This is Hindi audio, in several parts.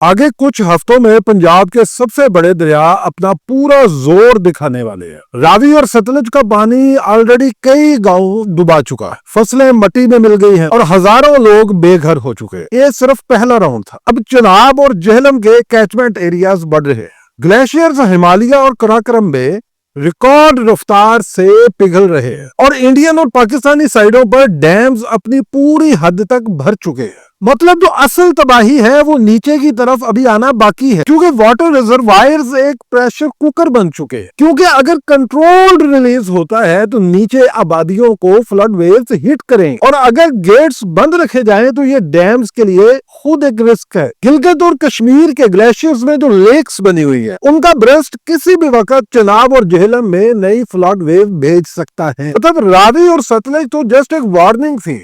आगे कुछ हफ्तों में पंजाब के सबसे बड़े दरिया अपना पूरा जोर दिखाने वाले हैं। रावी और सतलुज का पानी ऑलरेडी कई गांव डुबा चुका है, फसलें मट्टी में मिल गई हैं और हजारों लोग बेघर हो चुके हैं। ये सिर्फ पहला राउंड था। अब चिनाब और जेहलम के कैचमेंट एरियाज बढ़ रहे हैं। ग्लेशियर्स हिमालय और कराकोरम में रिकॉर्ड रफ्तार से पिघल रहे हैं और इंडियन और पाकिस्तानी साइडों पर डैम्स अपनी पूरी हद तक भर चुके हैं। मतलब जो असल तबाही है वो नीचे की तरफ अभी आना बाकी है, क्योंकि वाटर रिजर्वायर्स एक प्रेशर कुकर बन चुके हैं। क्योंकि अगर कंट्रोल्ड रिलीज होता है तो नीचे आबादियों को फ्लड वेव्स हिट करें, और अगर गेट्स बंद रखे जाएं तो ये डैम्स के लिए खुद एक रिस्क है। गिलगित और कश्मीर के ग्लेशियर्स में जो लेक्स बनी हुई है उनका ब्रस्ट किसी भी वक्त चिनाब और जेहलम में नई फ्लड वेव भेज सकता है। मतलब रावी और सतलुज तो जस्ट एक वार्निंग थी,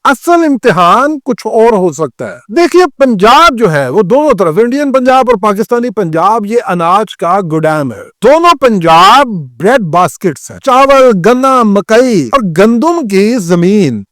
असल इम्तिहान कुछ और हो सकता है। देखिए पंजाब जो है वो दोनों तरफ, इंडियन पंजाब और पाकिस्तानी पंजाब, ये अनाज का गोदाम है। दोनों पंजाब ब्रेड बास्केट्स हैं। चावल, गन्ना, मकई और गंदुम की जमीन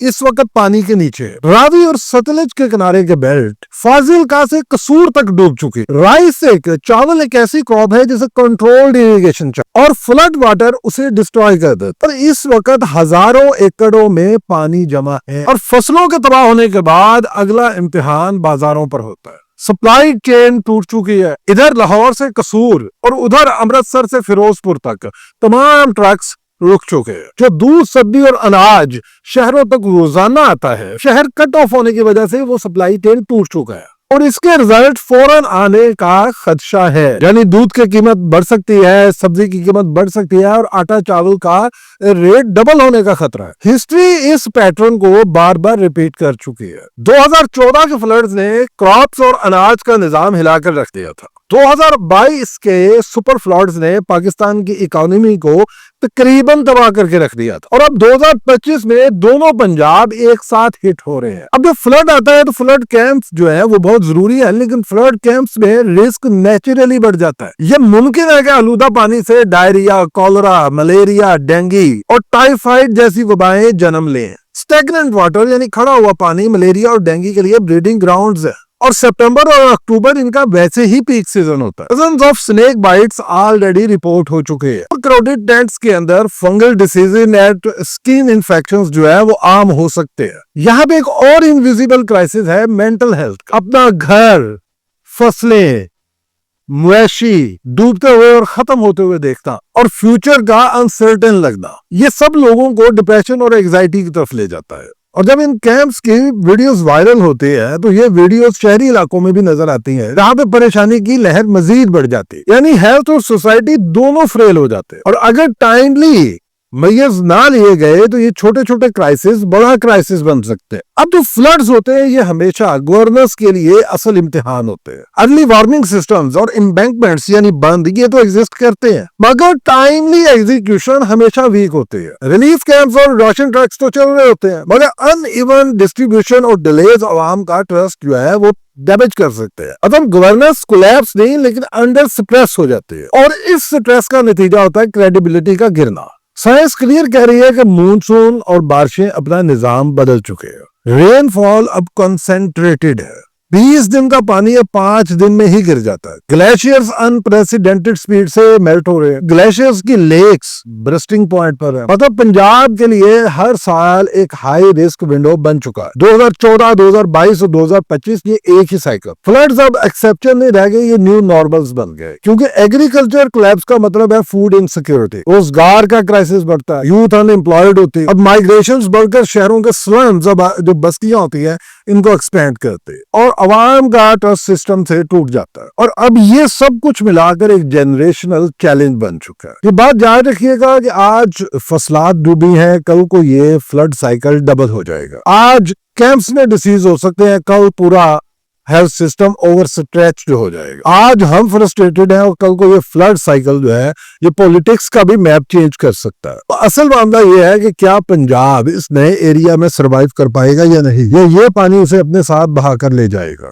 इस वक्त पानी के नीचे है। रावी और सतलुज के किनारे के बेल्ट फाजिलका से कसूर तक डूब चुकी। राइस चावल एक ऐसी क्रॉप है जिसे कंट्रोल्ड इरिगेशन और फ्लड वाटर उसे डिस्ट्रॉय कर देता है। इस वक्त हजारों एकड़ों में पानी जमा है और फसलों के तबाह होने के बाद अगला इम्तिहान बाजारों पर होता है। सप्लाई चेन टूट चुकी है। इधर लाहौर से कसूर और उधर अमृतसर से फिरोजपुर तक तमाम ट्रक्स रुक चुके हैं। जो दूध, सब्जी और अनाज शहरों तक रोजाना आता है, शहर कट ऑफ होने की वजह से वो सप्लाई चेन टूट चुका है और इसके रिजल्ट फौरन आने का खदशा है। यानी दूध की कीमत बढ़ सकती है, सब्जी की कीमत बढ़ सकती है और आटा चावल का रेट डबल होने का खतरा है। हिस्ट्री इस पैटर्न को बार बार रिपीट कर चुकी है। 2014 के फ्लड्स ने क्रॉप्स और अनाज का निजाम हिलाकर रख दिया था। 2022 के सुपर फ्लड्स ने पाकिस्तान की इकोनॉमी को तकरीबन तबाह करके रख दिया था और अब 2025 में दोनों पंजाब एक साथ हिट हो रहे हैं। अब जब फ्लड आता है तो फ्लड कैंप्स जो है वो बहुत जरूरी है, लेकिन फ्लड कैंप्स में रिस्क नेचुरली बढ़ जाता है। यह मुमकिन है कि आलूदा पानी से डायरिया, कॉलरा, मलेरिया, डेंगू और टाइफाइड जैसी वबाएं जन्म लें। स्टेगनेंट वाटर यानी खड़ा हुआ पानी मलेरिया और डेंगू के लिए ब्रीडिंग ग्राउंड्स है और सितंबर और अक्टूबर इनका वैसे ही पीक सीजन होता है। Dozens of snake bites already report हो चुके हैं और क्राउडेड टेंट्स के अंदर fungal diseases and skin infections जो है वो आम हो सकते हैं। यहाँ पे एक और इनविजिबल क्राइसिस है, मेंटल हेल्थ। अपना घर, फसलें, मवेशी डूबते हुए और खत्म होते हुए देखना और फ्यूचर का अनसर्टेन लगना, ये सब लोगों को डिप्रेशन और एंजाइटी की तरफ ले जाता है। और जब इन कैंप्स की वीडियोस वायरल होती है तो ये वीडियोस शहरी इलाकों में भी नजर आती हैं, जहां पे परेशानी की लहर मजीद बढ़ जाती है। यानी हेल्थ और सोसाइटी दोनों फ्रेल हो जाते हैं और अगर टाइमली मेजर्स ना लिए गए तो ये छोटे छोटे क्राइसिस बड़ा क्राइसिस बन सकते हैं। अब जो फ्लड्स होते हैं ये हमेशा गवर्नर्स के लिए असल इम्तिहान होते हैं। अर्ली वार्निंग सिस्टम्स और एम्बैंकमेंट्स यानी बंद, ये तो एग्जिस्ट करते हैं मगर टाइमली एग्जीक्यूशन हमेशा वीक होते हैं। रिलीफ कैंप्स और राशन ट्रक्स तो चल रहे होते हैं मगर अनइवन डिस्ट्रीब्यूशन और डिलेज आवाम का ट्रस्ट जो है वो डैमेज कर सकते हैं। मतलब गवर्नेंस कोलैप्स नहीं लेकिन अंडर स्ट्रेस हो जाते हैं और इस स्ट्रेस का नतीजा होता है क्रेडिबिलिटी का गिरना। साइंस क्लियर कह रही है कि मानसून और बारिशें अपना निजाम बदल चुके हैं। रेनफॉल अब कंसेंट्रेटेड है। 20 दिन का पानी अब 5 दिन में ही गिर जाता है। ग्लेशियर्स अनप्रेसिडेंटेड स्पीड से मेल्ट हो रहे हैं। ग्लेशियर्स की लेक्स ब्रस्टिंग पॉइंट पर है। मतलब पंजाब के लिए हर साल एक हाई रिस्क विंडो बन चुका है। 2014, 2022 और 2025 ये एक ही साइकिल। फ्लड्स अब एक्सेप्शन नहीं रह गए, ये न्यू नॉर्मल्स बन गए क्योंकि एग्रीकल्चर कोलैप्स का मतलब है फूड इनसिक्योरिटी, रोजगार का क्राइसिस बढ़ता है, यूथ अनएम्प्लॉयड होती है। अब माइग्रेशन बढ़कर शहरों के स्लम्स जो बस्तियां होती है इनको एक्सपेंड करते हैं और अवाम का ट्रस्ट सिस्टम से टूट जाता है। और अब ये सब कुछ मिलाकर एक जनरेशनल चैलेंज बन चुका है। ये बात याद रखिएगा कि आज फसलात डूबी हैं, कल को ये फ्लड साइकिल डबल हो जाएगा। आज कैंप्स में डिसीज हो सकते हैं, कल पूरा हेल्थ सिस्टम ओवर स्ट्रेच्ड हो जाएगा। आज हम फ्रस्ट्रेटेड हैं और कल को ये फ्लड साइकिल जो है ये पॉलिटिक्स का भी मैप चेंज कर सकता है। तो असल मामला ये है कि क्या पंजाब इस नए एरिया में सरवाइव कर पाएगा या नहीं, ये पानी उसे अपने साथ बहा कर ले जाएगा।